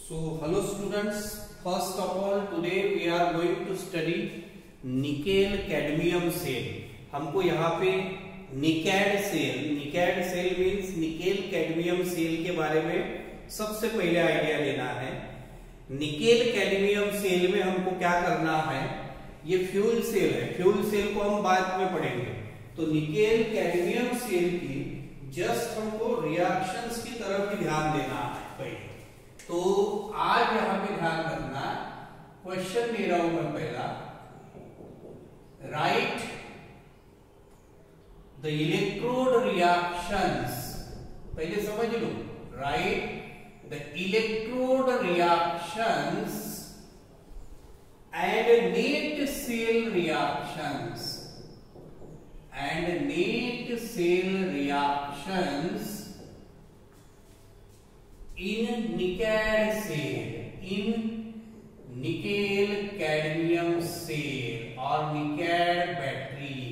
So hello students, first of all today we are going to study nickel cadmium cell. हमको यहाँ पे NiCad cell means nickel cadmium cell के बारे में सबसे पहले आइडिया लेना है। निकेल कैडमियम सेल में हमको क्या करना है, ये फ्यूल सेल है, फ्यूल सेल को हम बाद में पढ़ेंगे। तो निकेल कैडमियम सेल की जस्ट हमको रिएक्शंस की तरफ ही ध्यान देना है पहले। तो आज यहाँ पे ध्यान रखना, क्वेश्चन दे रहा हूं मैं पहला, राइट द इलेक्ट्रोड रिएक्शंस। पहले समझ लो, write the electrode reactions and net cell reactions in NiCad cell, in nickel cadmium cell और निकैड बैटरी।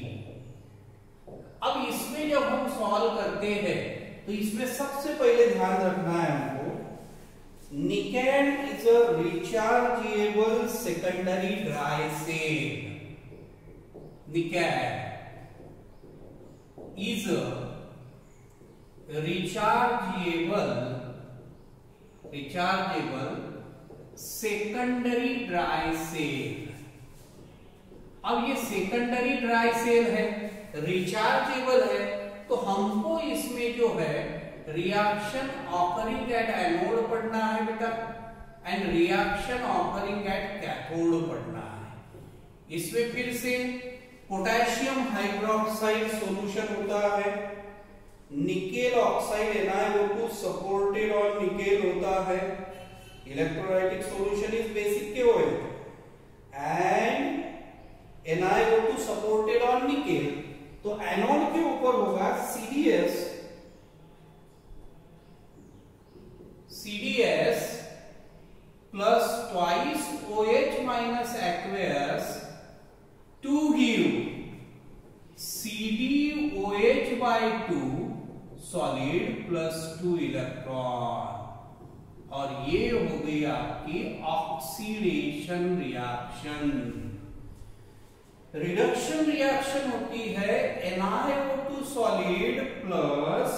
अब इसमें जब हम सॉल्व करते हैं तो इसमें सबसे पहले ध्यान रखना है हमको, NiCad is a rechargeable secondary dry cell. NiCad is a rechargeable secondary dry cell। अब ये सेकेंडरी ड्राई सेल है, रिचार्जेबल है, तो हमको इसमें जो है रिएक्शन ऑकरिंग एट एनोड पढ़ना है बेटा, and reaction occurring at cathode पढ़ना है। इसमें फिर से पोटेशियम हाइड्रोक्साइड सॉल्यूशन होता है, nickel oxide NiO2 supported on nickel होता है, electrolytic solution is basic KOH and NiO2 supported on nickel. तो एनोड के ऊपर होगा CDS plus twice OH minus aqueous to give CdOH/2 solid plus 2 electron, और ये हो गई आपकी ऑक्सीडेशन रिएक्शन। रिडक्शन रिएक्शन होती है NiO2 solid plus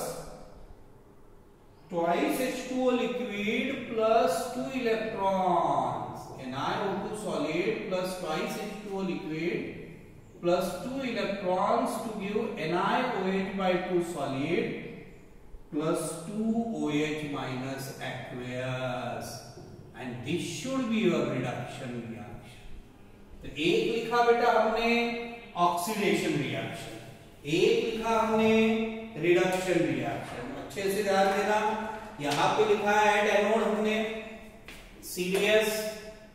twice H2O liquid plus 2 electron. NiO2 solid plus twice H2O liquid plus 2 electrons to give NiOH/2 solid plus 2 OH minus aqueous, and this should be your reduction reaction। तो एक लिखा बेटा हमने oxidation reaction, एक लिखा हमने reduction reaction. अच्छे से ध्यान देना, यहां पे लिखा है एट एनोड हमने CDS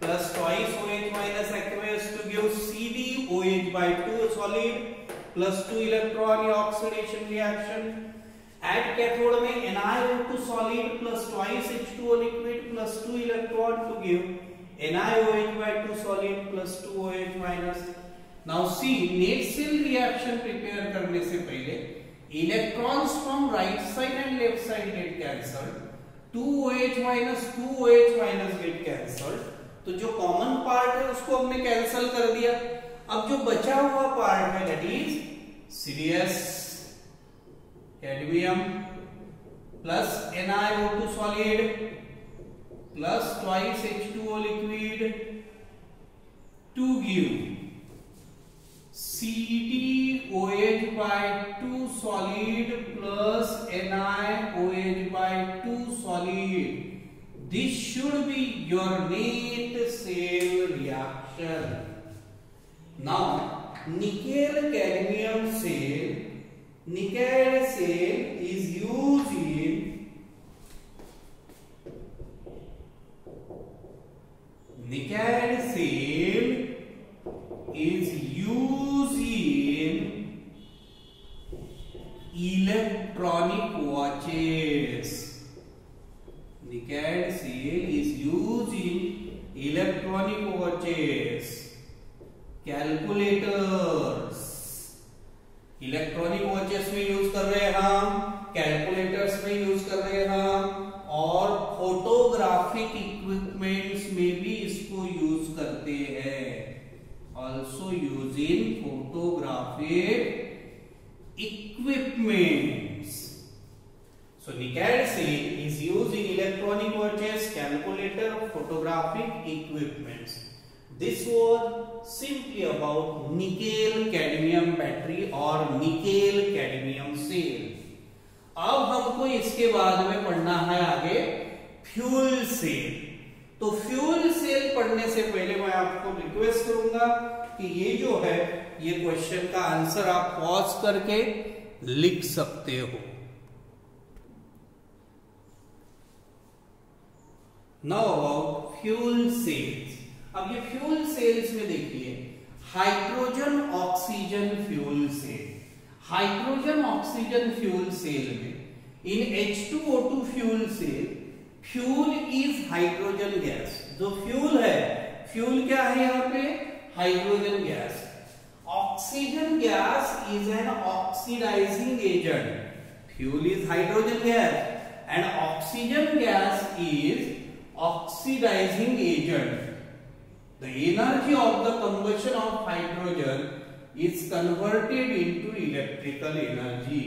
plus twice OH minus aqueous to give CdOH/2 solid plus 2 electron oxidation reaction। at cathode में NiO2 solid plus twice H2O liquid plus 2 electron to give NiOH/2 solid plus 2 OH minus। now see, net cell reaction prepare करने से पहले electrons from right side and left side get cancelled, 2 OH minus 2 OH minus get cancelled। तो जो common part है उसको हमने cancel कर दिया। अब जो बचा हुआ पार्ट है that is CDS cadmium plus NiO2 solid plus twice H2O liquid to give CdOH/2 solid plus NiOH/2 solid. This should be your net cell reaction। Now, nickel cadmium cell, nickel cell is used in electronic watches। Nickel cell is used in electronic watches, calculators। Electronic watches में use कर रहे हैं हम, calculators में use कर रहे हैं हम, और photographic used in photographic equipments. So nickel seal is used in electronic watches, calculator, photographic equipments. This was simply about nickel cadmium battery और निकेल कैडमियम सेल। अब हमको इसके बाद में पढ़ना है आगे फ्यूल सेल। तो फ्यूल सेल पढ़ने से पहले मैं आपको रिक्वेस्ट करूंगा कि ये जो है ये क्वेश्चन का आंसर आप पॉज करके लिख सकते हो। Now about fuel cells. अब ये फ्यूल सेल्स में देखिए hydrogen oxygen fuel cell. Hydrogen oxygen fuel cell में in H2O2 fuel cell fuel is hydrogen gas. जो फ्यूल है, फ्यूल क्या है यहाँ पे? Hydrogen gas. Oxygen gas is an oxidizing agent. Fuel is hydrogen gas and oxygen gas is oxidizing agent. The energy of the combustion of hydrogen is converted into electrical energy.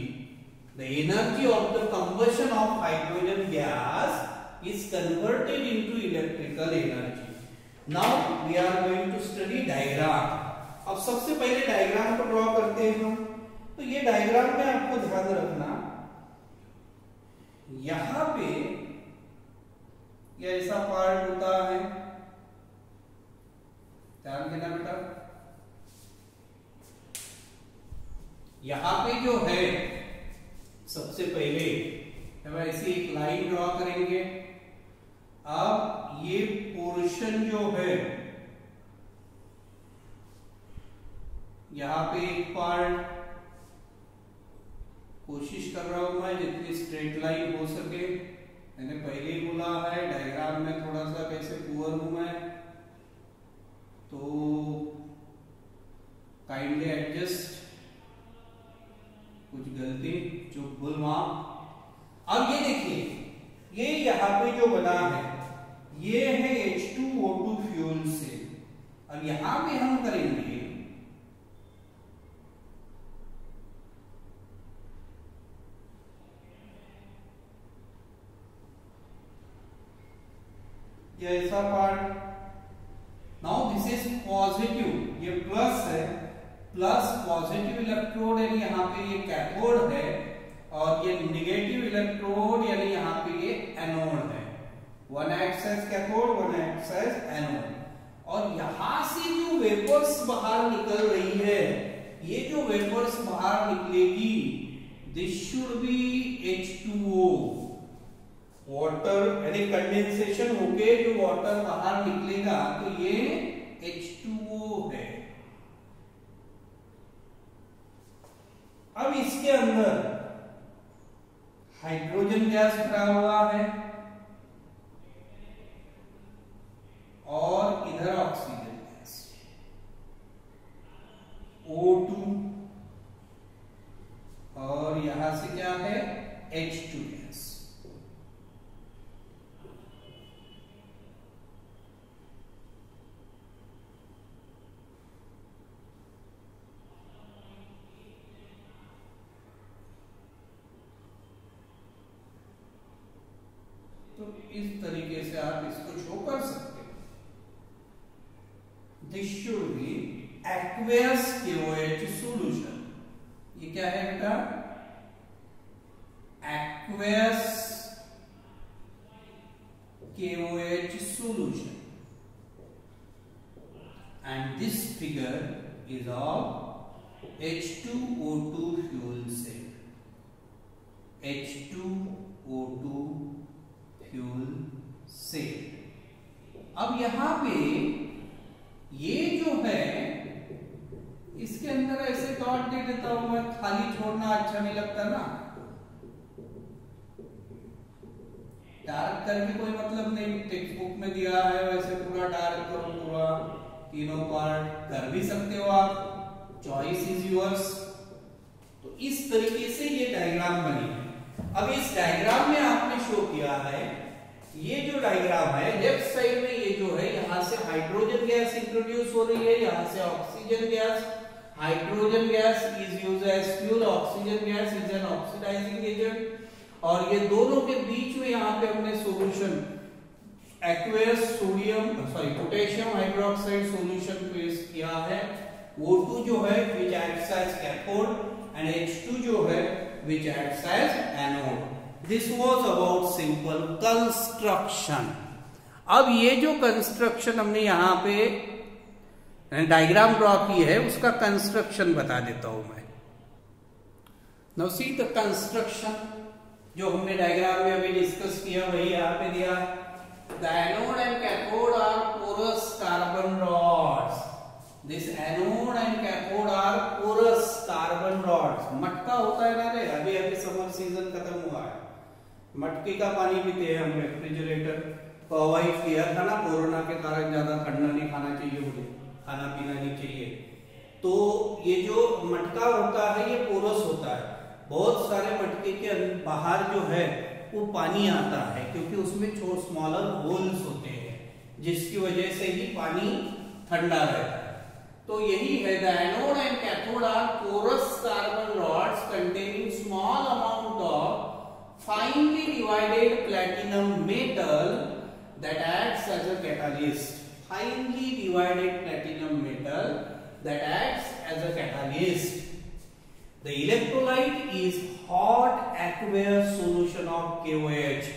The energy of the combustion of hydrogen gas is converted into electrical energy. Now we are going to study diagram. अब सबसे पहले diagram को draw करते हैं हम। तो ये diagram में आपको ध्यान रखना, यहां पे ये ऐसा पार्ट होता है, ध्यान देना बेटा। यहां पे जो है सबसे पहले हम ऐसी एक लाइन ड्रॉ करेंगे। अब ये पोर्शन जो है यहां पे एक पार्ट, कोशिश कर रहा हूं मैं जितनी स्ट्रेट लाइन हो सके। मैंने पहले ही बोला है डायग्राम में थोड़ा सा कैसे पुअर हूं मैं, तो काइंडली एडजस्ट, कुछ गलती चुप भूल माफ। अब ये देखिए, ये यहां पे जो बना है ये है H2O2 फ्यूल सेल। अब यहां पे हम करेंगे ये ऐसा part. Now this is positive, ये प्लस है, प्लस पॉजिटिव इलेक्ट्रोड यानी यहाँ पे ये कैथोड है, और ये निगेटिव इलेक्ट्रोड यानी यहाँ पे ये एनोड है। One acts as cathode, one acts as anode. और यहां से जो वेपर्स बाहर निकल रही है, ये जो वेपर्स बाहर निकलेगी, this should be H2O, water यानी कंडेंसेशन होके जो वाटर बाहर निकलेगा तो ये H2O है। अब इसके अंदर हाइड्रोजन गैस भरा हुआ है और इधर ऑक्सीजन गैस O2, और यहां से क्या है H2 गैस। तो इस तरीके से आप इसको शो कर सकते हो। This should be aqueous KOH solution. ये क्या है बेटा? Aqueous KOH solution, and this figure is of H2O2 fuel cell। H2O2 fuel cell. अब यहां पे ये जो है इसके अंदर ऐसे डॉट दे देता हूं मैं, खाली छोड़ना अच्छा नहीं लगता ना, डार्क करके कोई मतलब नहीं। टेक्स्ट बुक में दिया है वैसे पूरा डार्क करो, पूरा तीनों पार्ट कर भी सकते हो आप, चॉइस इज योर्स। तो इस तरीके से ये डायग्राम बनी है। अब इस डायग्राम में आपने शो किया है ये जो डायग्राम है लेफ्ट साइड में, ये जो है यहाँ से हाइड्रोजन गैस इंट्रोड्यूस हो रही है, यहाँ से oxygen gas. Hydrogen gas is used as fuel, oxygen gas is an oxidizing agent. और ये दोनों के बीच में यहाँ पे हमने solution aqueous potassium hydroxide solution पेश किया है। O2 जो है which acts as cathode and H2 जो है which acts as anode। This was about simple construction। अब ये जो कंस्ट्रक्शन हमने यहाँ पे डायग्राम ड्रॉ की है उसका कंस्ट्रक्शन बता देता हूं मैं। Now see the construction, जो हमने डायग्राम में अभी डिस्कस किया वही यहाँ पे दिया। The anode and cathode are porous carbon rods। This anode and cathode are porous carbon rods। मटका होता है ना रे, अभी अभी समर सीजन खत्म हुआ है, मटके का पानी पीते हैं हम रेफ्रिजरेटर। तो अवॉइड किया था ना कोरोना के कारण, ज्यादा ठंडा नहीं खाना चाहिए, मुझे खाना पीना नहीं चाहिए। तो ये जो मटका होता है ये पोरस होता है, बहुत सारे मटके के बाहर जो है वो पानी आता है क्योंकि उसमें स्मॉलर होल्स होते हैं जिसकी वजह से ही पानी ठंडा रहता है। तो यही है, the anode and cathode are porous carbon rods containing small amount of finely divided platinum metal that acts as a catalyst। finely divided platinum metal that acts as a catalyst। The electrolyte is hot aqueous solution of KOH।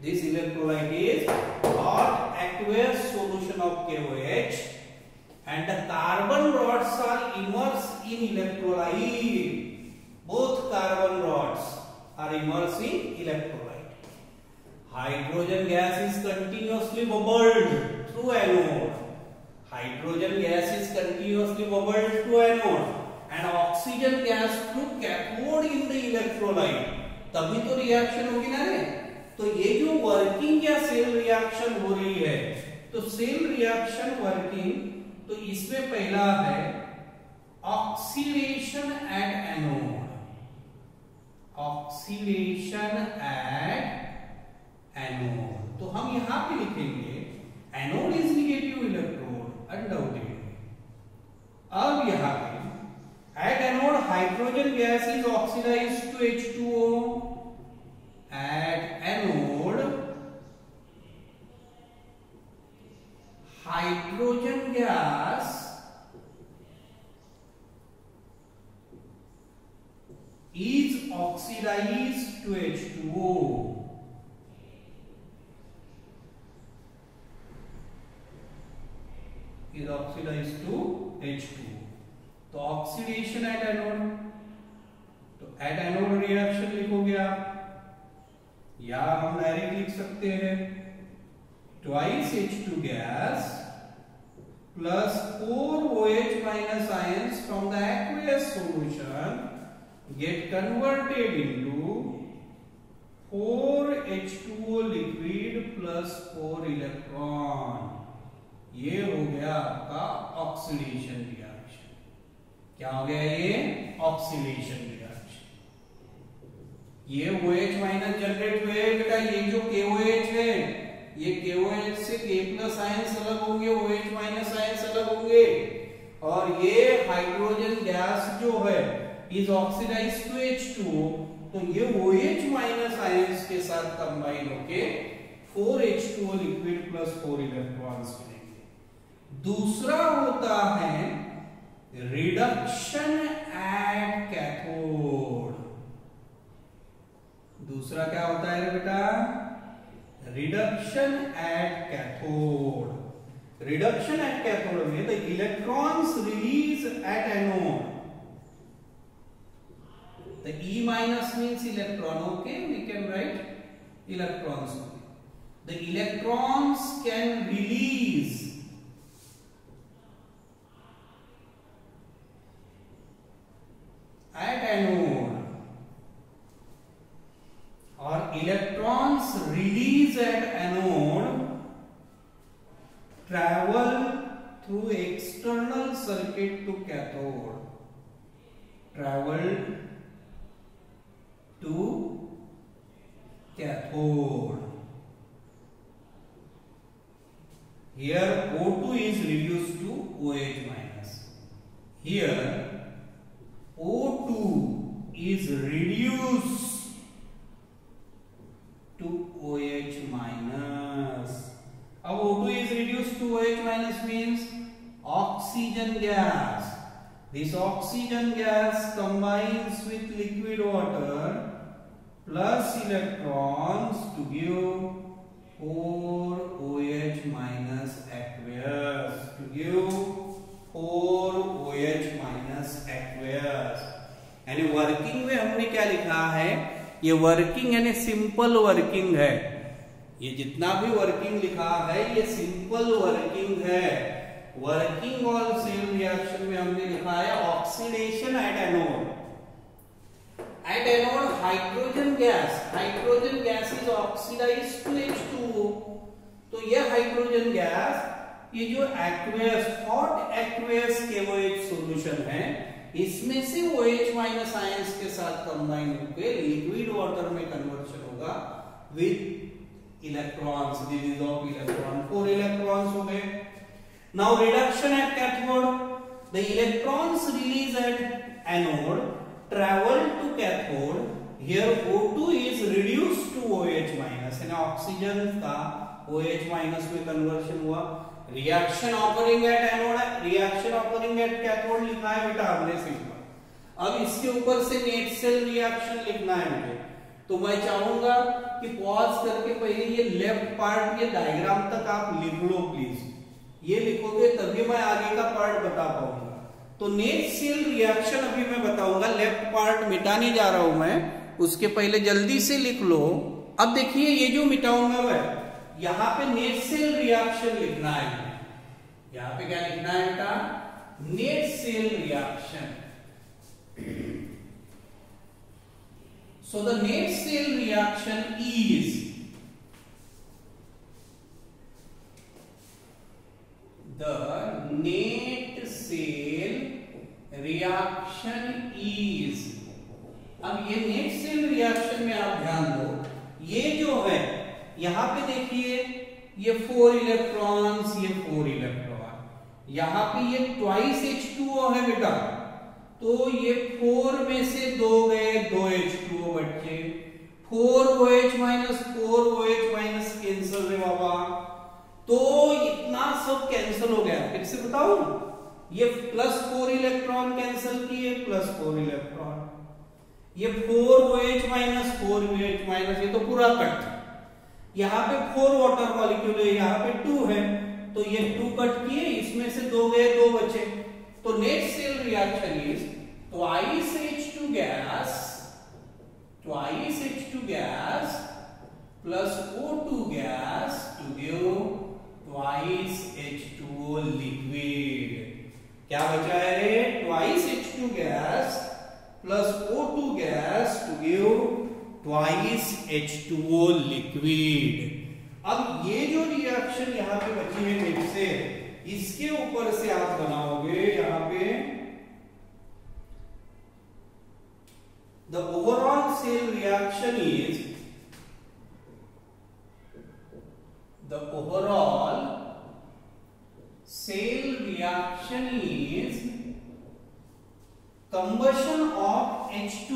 This electrolyte is hot aqueous solution of KOH and the carbon rods are immersed in electrolyte। Both carbon rods are immersed in electrolyte। Hydrogen gas is continuously bubbled through anode। Hydrogen gas is continuously bubbled through anode and oxygen gas through cathode in the electrolyte। तभी तो reaction होगी ना रे। तो ये जो working या cell reaction हो रही है, तो सेल रिएक्शन वर्किंग, तो इसमें पहला है oxidation at anode. Oxidation at anode, तो हम यहां पे लिखेंगे anode is negative electrode undoubtedly. अब यहां पे at anode hydrogen gas is oxidized to H2O। At anode hydrogen gas is oxidized to H2O। is oxidized to H2O। तो oxidation at anode, तो एट एनोड रिएक्शन लिखोगे आप, या हम direct लिख सकते हैं twice H2 gas plus 4 OH minus ions from the aqueous solution get converted into 4 H2O liquid plus 4 electron. ये हो गया आपका ऑक्सीडेशन रिएक्शन। क्या हो गया ये? Oxidation reaction. ये OH माइनस जनरेट हुए बेटा, ये जो KOH है, ये KOH से K प्लस आयंस अलग होंगे, OH माइनस आयंस अलग होंगे, और ये हाइड्रोजन गैस जो है is oxidized to H2O, तो ये OH माइनस आयंस के साथ कंबाइन होके 4 H2O लिक्विड प्लस 4 इलेक्ट्रॉन्स मिलेंगे। दूसरा होता है रिडक्शन एट कैथोड। दूसरा क्या होता है बेटा? Reduction at cathode. Reduction at cathode में the electrons release at anode. The E minus means electron, okay? We can write electrons. The electrons can release at anode, or electrons release at anode travel through external circuit to cathode. Travel to cathode, Here O2 is reduced to OH minus. Here O2 is reduced to OH minus. अब O2 is reduced to OH minus means oxygen gas. This oxygen gas combines with liquid water plus electrons to give 4 OH minus aqueous. To give 4 OH minus aqueous. यानी working में हमने क्या लिखा है, ये working यानी simple working है। ये जितना भी वर्किंग लिखा है ये सिंपल वर्किंग है। वर्किंग और सेल रिएक्शन में हमने लिखा है oxidation at anode. At anode hydrogen gas is oxidized to H2O। तो ये हाइड्रोजन गैस, ये जो aqueous hot aqueous KOH solution है, इसमें से OH माइनस आयंस के साथ कंबाइन होकर लिक्विड वाटर में कन्वर्शन होगा with electrons, release of electron, 4 electrons हो गए। Now reduction at cathode, the electrons release at anode travel to cathode, here O2 is reduced to OH minus, यानी oxygen का OH minus में conversion हुआ। Reaction occurring at anode, reaction occurring at cathode लिखा है बेटा हमने simple. अब इसके ऊपर से नेट सेल रिएक्शन लिखना है मुझे, तो मैं चाहूंगा कि पॉज करके पहले ये लेफ्ट पार्ट, ये डायग्राम तक आप लिख लो प्लीज। ये लिखोगे तभी मैं आगे का पार्ट बता पाऊंगा। तो नेट सेल रिएक्शन अभी मैं बताऊंगा, लेफ्ट पार्ट मिटाने जा रहा हूं मैं, उसके पहले जल्दी से लिख लो। अब देखिए ये जो मिटाऊंगा मैं, यहां पे नेट सेल रिएक्शन लिखना है। यहां पे क्या लिखना है बेटा, net cell reaction. So the net cell reaction is the net cell reaction is, अब ये नेट सेल रिएक्शन में आप ध्यान दो, ये जो है यहां पे देखिए ये 4 इलेक्ट्रॉन्स, ये 4 इलेक्ट्रॉन, यहां पे ये ट्वाइस H2O है बेटा, तो ये 4 में से 2 गए, 2 H2O बचे, 4 OH minus 4 OH minus cancel है बाबा, तो इतना सब कैंसिल हो गया। फिर से बताऊं, ये प्लस 4 इलेक्ट्रॉन कैंसिल किए, प्लस 4 इलेक्ट्रॉन, ये 4 OH माइनस 4 OH माइनस, ये तो पूरा कट। यहाँ पे 4 वाटर मॉलिक्यूल है, यहाँ पे 2 है, तो ये 2 कट किए, इसमें से 2 गए, 2 बचे। तो net cell reaction is twice H2 gas plus O2 gas to give twice H2O liquid. क्या बचा है रे, twice H2 gas plus O2 gas to give twice H2O liquid. अब ये जो रिएक्शन यहां पे बची है नेट से, इसके ऊपर से आप बनाओगे यहां पे the overall cell reaction is, the overall cell reaction is combustion of H2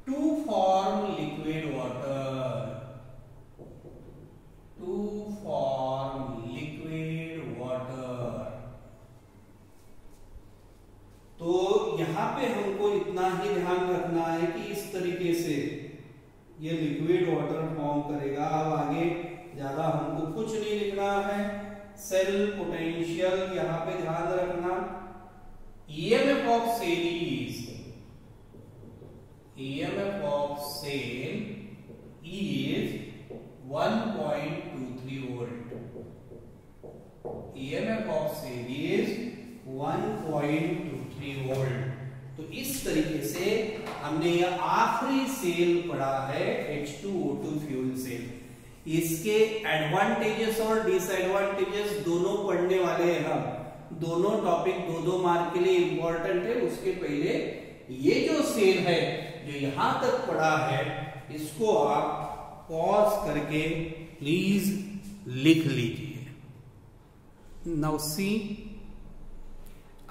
to form liquid water, to form liquid water। तो यहां पे हमको इतना ही ध्यान रखना है कि इस तरीके से ये लिक्विड वाटर फॉर्म करेगा। अब आगे ज्यादा हमको कुछ नहीं लिखना है। सेल पोटेंशियल यहां पे ध्यान रखना। EMF of cell is, EMF of cell is 1.23 volt। EMF of cell is 1.23 volt. तो इस तरीके से हमने यह आखिरी सेल पढ़ा है H2O2 फ्यूल सेल। इसके एडवांटेजेस और डिसएडवांटेजेस दोनों पढ़ने वाले हैं हम। दोनों टॉपिक 2-2 मार्क के लिए इंपॉर्टेंट है। उसके पहले ये जो सेल है जो यहां तक पड़ा है इसको आप पॉज करके प्लीज लिख लीजिए। Now see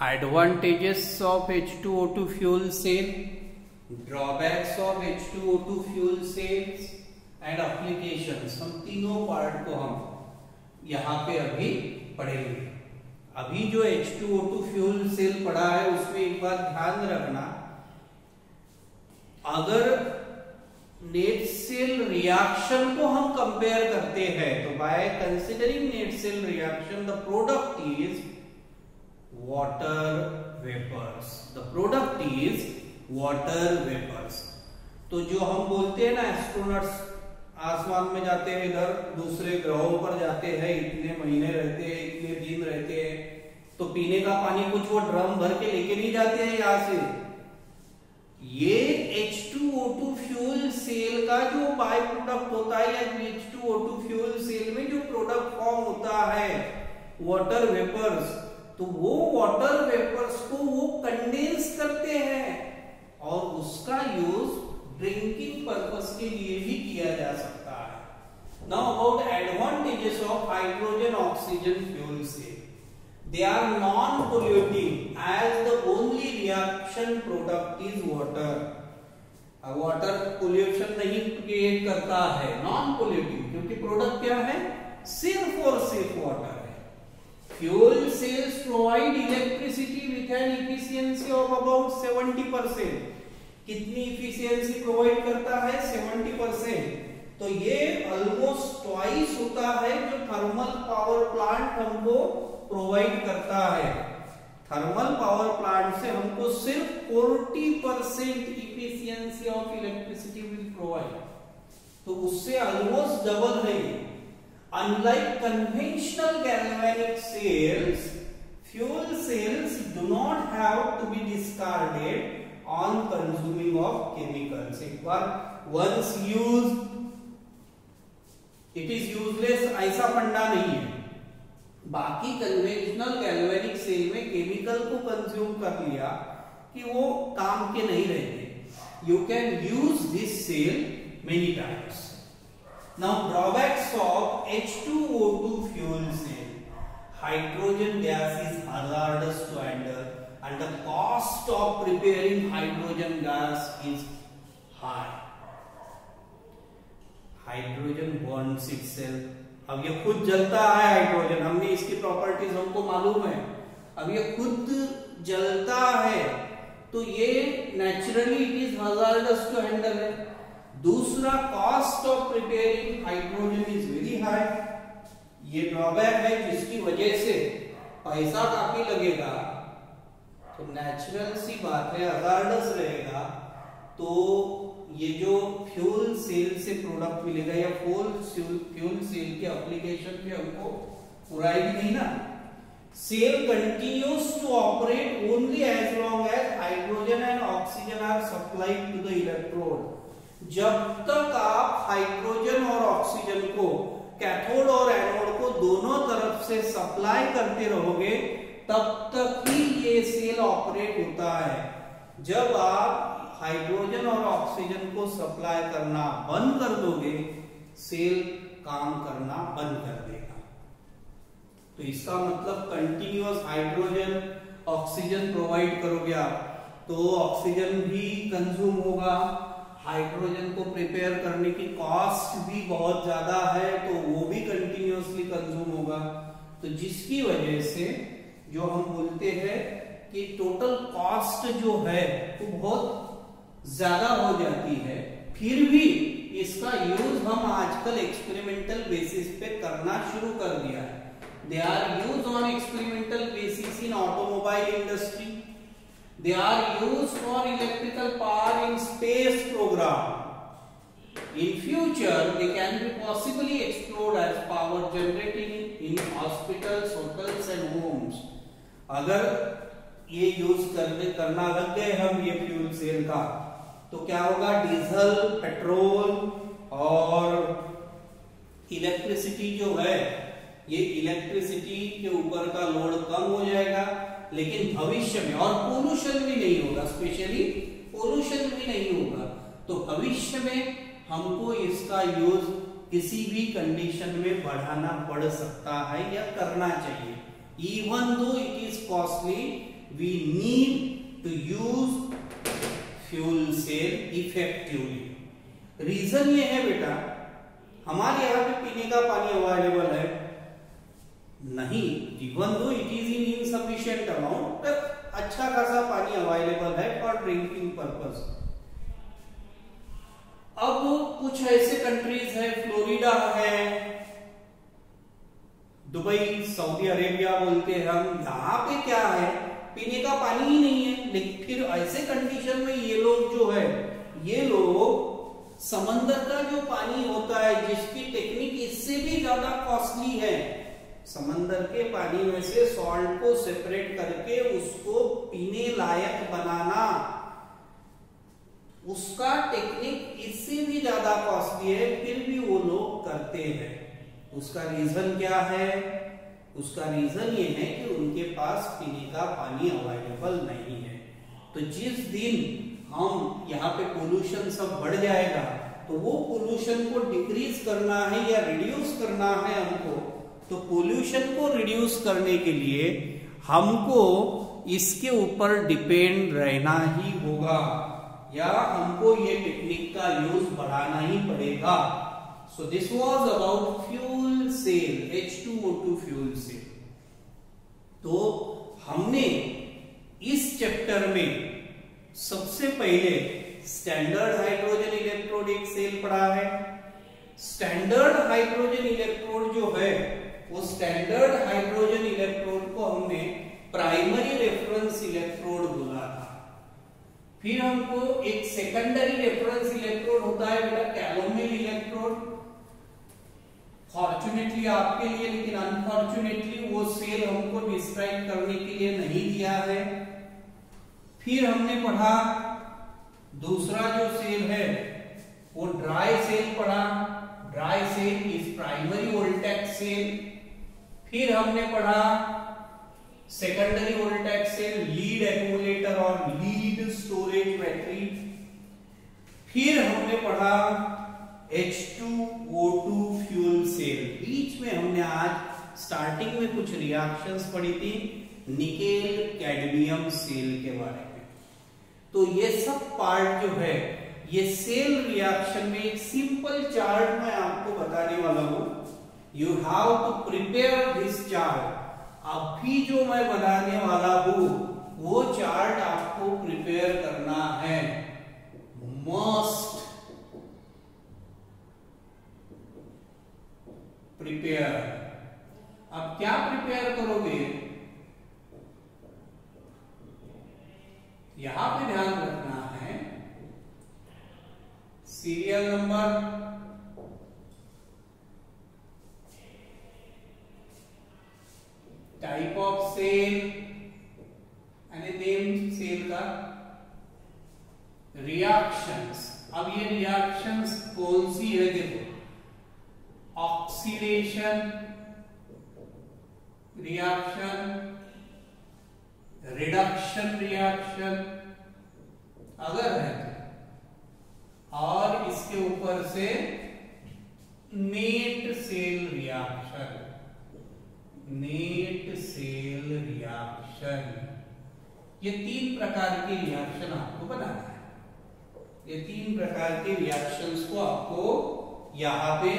advantages of H2O2 fuel cell, drawbacks of H2O2 fuel cells and applications. हम तीनों पार्ट को हम यहां पे अभी पढ़ेंगे। अभी जो H2O2 फ्यूल सेल पढ़ा है उसमें एक बात ध्यान रखना, अगर नेट सेल रिएक्शन को हम कंपेयर करते हैं तो by considering net cell reaction the product is water vapours, the product is water vapours. तो जो हम बोलते हैं ना एस्ट्रोनॉट्स आसमान में जाते हैं, इधर दूसरे ग्रहों पर जाते हैं, इतने महीने रहते हैं, इतने दिन रहते हैं, तो पीने का पानी कुछ वो ड्रम भर के लेके नहीं जाते हैं यहां से। ये H2O2 फ्यूल सेल का जो बाय प्रोडक्ट होता है या H2O2 फ्यूल सेल में जो प्रोडक्ट फॉर्म होता है वाटर वेपर्स, तो वो वाटर वेपर्स को वो कंडेंस करते हैं और उसका यूज ड्रिंकिंग पर्पस के लिए भी किया जा सकता है। Now about advantages of hydrogen oxygen fuel cell. They are non-polluting as the only reaction product is water. Water pollution नहीं क्रिएट करता है, नॉन पोल्यूटिंग, क्योंकि प्रोडक्ट क्या है, सिर्फ और सिर्फ वाटर है। Fuel cells provide electricity with an efficiency of about 70%। कितनी इफिशियंसी प्रोवाइड करता है, 70%। तो ये ऑलमोस्ट ट्वाइस होता है जो थर्मल पावर प्लांट हमको प्रोवाइड करता है। थर्मल पावर प्लांट से हमको सिर्फ 40% efficiency of electricity will provide, तो उससे ऑलमोस्ट डबल है। Unlike conventional galvanic cells, fuel cells do not have to be discarded on consuming of chemicals. एक बार once use it is useless, ऐसा फंडा नहीं है। बाकी कन्वेंशनल गैल्वेनिक सेल में केमिकल को कंज्यूम कर लिया कि वो काम के नहीं रहते। You can use this cell many times. Now drawbacks of H2O2 fuel cell. Hydrogen gas is hazardous to handle and the cost of preparing hydrogen gas is high. Hydrogen bonds itself, अब ये खुद जलता है hydrogen, हमने इसकी properties हमको मालूम है। अब ये खुद जलता है तो ये naturally it is hazardous to handle है। दूसरा, cost of preparing hydrogen is very high. ये ड्रॉबैक है जिसकी वजह से पैसा काफी लगेगा, तो नेचुरल सी बात है हजार्डस रहेगा। तो ये जो फ्यूल सेल से प्रोडक्ट मिलेगा या फ्यूल सेल के एप्लीकेशन पे हमको पुराएगी नहीं ना। Cell continues to operate only as long as hydrogen and oxygen are supplied to the electrode. जब तक आप हाइड्रोजन और ऑक्सीजन को, कैथोड और एनोड को दोनों तरफ से सप्लाई करते रहोगे तब तक ही ये सेल ऑपरेट होता है। जब आप हाइड्रोजन और ऑक्सीजन को सप्लाई करना बंद कर दोगे, सेल काम करना बंद कर देगा। तो इसका मतलब कंटिन्यूअस हाइड्रोजन ऑक्सीजन प्रोवाइड करोगे आप तो ऑक्सीजन भी कंज्यूम होगा, हाइड्रोजन को प्रिपेयर करने की कॉस्ट भी बहुत ज्यादा है तो वो भी कंटिन्यूअसली कंज्यूम होगा। तो जिसकी वजह से जो हम बोलते हैं कि टोटल कॉस्ट जो है वो बहुत ज्यादा हो जाती है। फिर भी इसका यूज हम आजकल एक्सपेरिमेंटल बेसिस पे करना शुरू कर दिया है। They are use on experimental basis in automobile industry, they are use for electrical power in space program. In future, they can be possibly explored as power generating in hospitals, hotels and homes. अगर ये use करना लग गए हम ये fuel cell का, तो क्या होगा, डीजल, पेट्रोल और इलेक्ट्रिसिटी जो है ये इलेक्ट्रिसिटी के ऊपर का लोड कम हो जाएगा, लेकिन भविष्य में और पोल्यूशन भी नहीं होगा, स्पेशली पोल्यूशन भी नहीं होगा। तो भविष्य में हमको इसका यूज किसी भी कंडीशन में बढ़ाना पड़ सकता है या करना चाहिए। Even though it is costly, we need to use fuel cell effectively. Reason ये है बेटा, हमारे यहाँ पे पीने का पानी अवेलेबल है नहीं, even though it is in insufficient amount, अच्छा खासा पानी अवेलेबल है फॉर ड्रिंकिंग पर्पस। अब कुछ ऐसे कंट्रीज है, फ्लोरिडा है, दुबई, सऊदी अरेबिया बोलते हैं हम, यहाँ पे क्या है, पीने का पानी ही नहीं है। लेकिन फिर ऐसे कंडीशन में ये लोग जो है, ये लोग समंदर का जो पानी होता है जिसकी टेक्निक इससे भी ज्यादा कॉस्टली है, समंदर के पानी में से सॉल्ट को सेपरेट करके उसको पीने लायक बनाना, उसका टेक्निक इससे भी ज्यादा कॉस्टली है, फिर भी वो लोग करते हैं। उसका रीजन क्या है? उसका रीजन ये है कि उनके पास पीने का पानी अवेलेबल नहीं है। तो जिस दिन हम यहाँ पे पोल्यूशन सब बढ़ जाएगा, तो वो पोल्यूशन को डिक्रीज करना है या रिड्यूस करना है हमको, तो पोल्यूशन को रिड्यूस करने के लिए हमको इसके ऊपर डिपेंड रहना ही होगा, या हमको ये टेक्निक का यूज बढ़ाना ही पड़ेगा। So this was about fuel cell, H2O2 fuel cell. तो हमने इस चैप्टर में सबसे पहले स्टैंडर्ड हाइड्रोजन इलेक्ट्रोड एक सेल पढ़ा है। स्टैंडर्ड हाइड्रोजन इलेक्ट्रोड जो है, वो स्टैंडर्ड हाइड्रोजन इलेक्ट्रोड को हमने प्राइमरी रेफरेंस इलेक्ट्रोड बोला था। फिर हमको एक सेकेंडरी रेफरेंस इलेक्ट्रोड होता है बेटा, कैलोमिल इलेक्ट्रोड। फॉर्चुनेटली आपके लिए, लेकिन अनफॉर्चुनेटली वो सेल हमको डिस्क्राइब करने के लिए नहीं दिया है। फिर हमने पढ़ा दूसरा जो सेल है वो ड्राई सेल पढ़ा, dry cell is primary voltaic cell. फिर हमने पढ़ा secondary voltaic cell, lead accumulator और लीड स्टोरेज बैटरी। फिर हमने पढ़ा H2O2 फ्यूल सेल। बीच में हमने आज स्टार्टिंग में कुछ रिएक्शंस पढ़ी थी निकेल कैडमियम सेल के बारे में। तो ये सब पार्ट जो है, ये सेल रिएक्शन में एक सिंपल चार्ट मैं आपको बताने वाला हूं। You have to prepare this chart. अभी जो मैं बनाने वाला हूं वो चार्ट आपको प्रिपेयर करना है, मस्ट प्रिपेयर। अब क्या प्रिपेयर करोगे, यहां पे ध्यान रखना है, serial number, type of cell यानी नेम सेल का, रिएक्शंस। अब ये रिएक्शंस कौन सी है देखो, ऑक्सीडेशन रिएक्शन, रिडक्शन रिएक्शन अगर है, और इसके ऊपर से net cell reaction, net cell reaction. ये तीन प्रकार के रिएक्शन आपको बनाना है। ये तीन प्रकार के रिएक्शंस को आपको यहां पे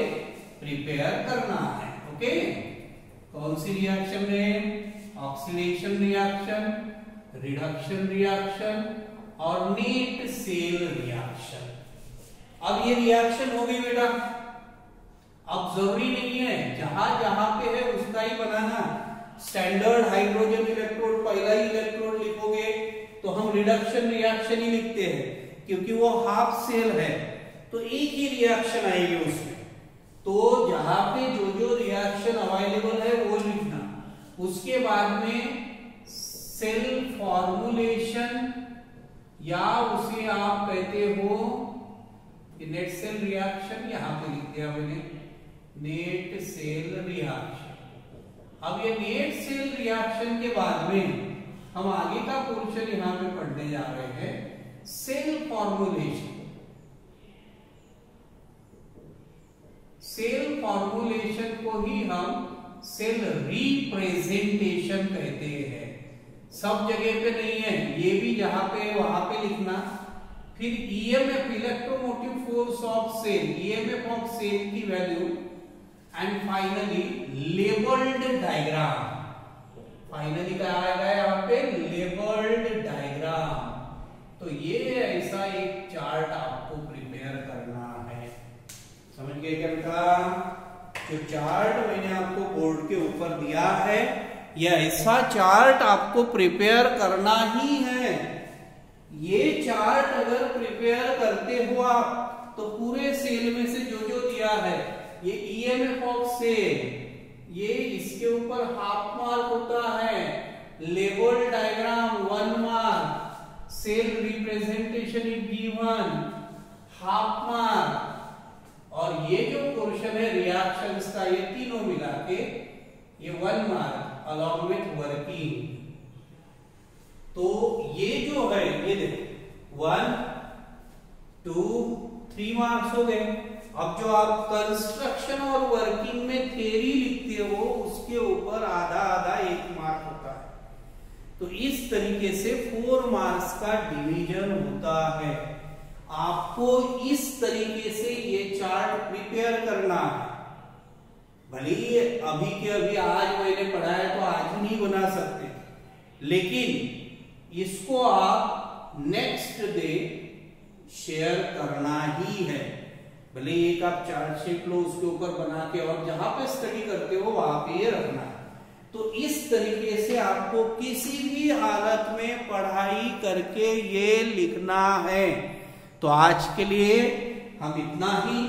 प्रिपेयर करना है। ओके, कौन सी रिएक्शन है, ऑक्सीडेशन रिएक्शन, रिडक्शन रिएक्शन और नेट सेल रिएक्शन। अब ये रिएक्शन हो गई बेटा। अब जरूरी नहीं है जहां जहां पे है उसका ही बनाना। स्टैंडर्ड हाइड्रोजन इलेक्ट्रोड पहला ही इलेक्ट्रोड लिखोगे तो हम रिडक्शन रिएक्शन ही लिखते हैं, क्योंकि वो हाफ सेल है तो एक ही रिएक्शन आएगी उसमें। तो जहां पे जो जो रिएक्शन अवेलेबल है वो लिखना। उसके बाद में सेल फॉर्मुलेशन, या उसे आप कहते हो नेट सेल रिएक्शन, यहां पे लिख दिया मैंने नेट सेल रिएक्शन। अब ये नेट सेल रिएक्शन के बाद में हम आगे का पोर्शन यहां पे पढ़ने जा रहे हैं, सेल फॉर्मुलेशन। सेल फॉर्मुलेशन को ही हम सेल रिप्रेजेंटेशन कहते हैं। सब जगह पे नहीं है, ये भी जहां पे वहां पे लिखना। फिर EMF, electromotive force of cell, EMF of cell की value, and finally labelled diagram. Finally क्या आएगा यहाँ पे, लेबल्ड डायग्राम। तो ये ऐसा एक चार्ट आपको प्रिपेयर करना है। समझ गए क्या बेटा? जो चार्ट मैंने आपको बोर्ड के ऊपर दिया है, ये ऐसा चार्ट आपको प्रिपेयर करना ही है। ये चार्ट अगर प्रिपेयर करते हो आप, तो पूरे सेल में से जो जो दिया है, ये ईएमएफ ऑफ सेल, ये इसके ऊपर हाफ मार्क होता है, label diagram 1 mark, cell representation is given half mark, और ये जो पोर्शन है रिएक्शंस का, ये तीनों मिला के ये 1 मार्क अलॉन्ग विथ वर्किंग। तो ये जो है, ये देखो 1 2 3 मार्क्स हो गए। अब जो आप कंस्ट्रक्शन और वर्किंग में थ्योरी लिखते हो, उसके ऊपर आधा आधा 1 मार्क होता है। तो इस तरीके से 4 मार्क्स का डिवीजन होता है। आपको इस तरीके से ये चार्ट प्रिपेयर करना है। भले ही अभी के अभी आज मैंने पढ़ा है तो आज ही नहीं बना सकते, लेकिन इसको आप नेक्स्ट डे शेयर करना ही है। भले एक आप चार्ट शीट लो, उसके ऊपर बना के, और जहां पे स्टडी करते हो वहां पे ये रखना है। तो इस तरीके से आपको किसी भी हालत में पढ़ाई करके ये लिखना है। तो आज के लिए हम इतना ही,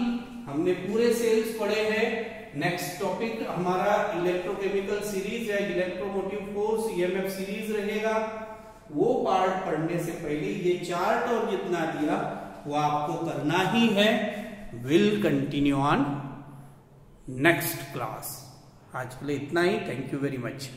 हमने पूरे सेल्स पढ़े हैं। नेक्स्ट टॉपिक हमारा इलेक्ट्रोकेमिकल सीरीज या इलेक्ट्रोमोटिव फोर्स ईएमएफ सीरीज रहेगा। वो पार्ट पढ़ने से पहले ये चार्ट और जितना दिया वो आपको करना ही है। Will continue on next class. आज के लिए इतना ही। Thank you very much.